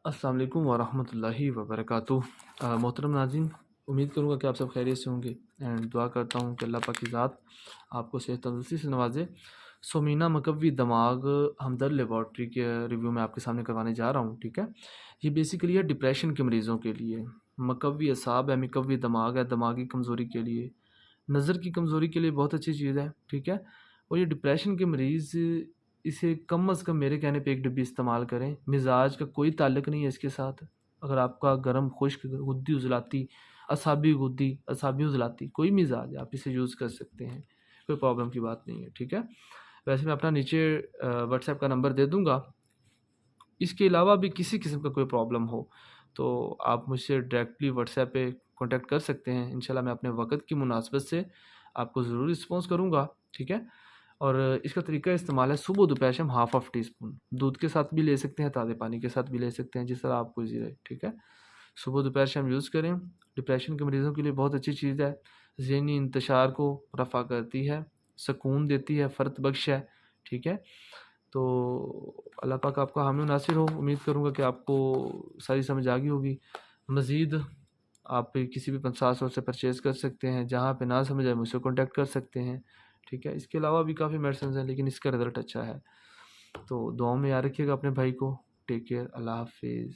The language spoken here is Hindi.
अस्सलाम वालेकुम वरहमतुल्लाहि वबरकातुह। मोहतरम नाज़रीन, उम्मीद करूँगा कि आप सब खैरियत से होंगे एंड दुआ करता हूँ कि अल्लाह पाक की ज़ात आपको सेहत तंदुरुस्ती से नवाजे। सोमीना मकवी दिमाग हमदर्द लेबॉर्ट्री के रिव्यू में आपके सामने करवाने जा रहा हूँ। ठीक है, ये बेसिकली है डिप्रेशन के मरीज़ों के लिए। मकवी असाब है, मकवी दिमाग है, दिमागी कमज़ोरी के लिए, नज़र की कमज़ोरी के लिए बहुत अच्छी चीज़ है। ठीक है, और ये डिप्रेशन के मरीज़ इसे कम अज़ कम मेरे कहने पे 1 डिब्बी इस्तेमाल करें। मिज़ाज का कोई ताल्लुक नहीं है इसके साथ। अगर आपका गर्म, खुश्क, गुद्दी उज़लाती, असाबी गुद्दी, असाबी उज़लाती, कोई मिज़ाज है, आप इसे यूज़ कर सकते हैं। कोई प्रॉब्लम की बात नहीं है। ठीक है, वैसे मैं अपना नीचे व्हाट्सएप का नंबर दे दूँगा। इसके अलावा भी किसी किस्म का कोई प्रॉब्लम हो तो आप मुझसे डायरेक्टली व्हाट्सएप पे कॉन्टैक्ट कर सकते हैं। इंशाल्लाह मैं अपने वक़्त की मुनासबत से आपको ज़रूर रिस्पॉन्स करूँगा। ठीक है, और इसका तरीका इस्तेमाल है सुबह दोपहर शाम हाफ़ ऑफ़ टी स्पून दूध के साथ भी ले सकते हैं, ताज़े पानी के साथ भी ले सकते हैं, जिस तरह आपको ईज़ी रहे। ठीक है, सुबह दोपहर शाम यूज़ करें। डिप्रेशन के मरीज़ों के लिए बहुत अच्छी चीज़ है। ज़हनी इंतशार को रफ़ा करती है, सुकून देती है, फ़र्त बख्श है। ठीक है, तो अल्लाह पाक आपका हामी और नासिर हो। उम्मीद करूँगा कि आपको सारी समझ आ गई होगी। मज़ीद आप किसी भी पंसार स्टोर से परचेज़ कर सकते हैं। जहाँ पे ना समझ आए मुझसे कॉन्टैक्ट कर सकते हैं। ठीक है, इसके अलावा भी काफ़ी मेडिसिन्स हैं लेकिन इसका रिज़ल्ट अच्छा है। तो दुआओं में याद रखिएगा अपने भाई को। टेक केयर, अल्लाह हाफ़िज़।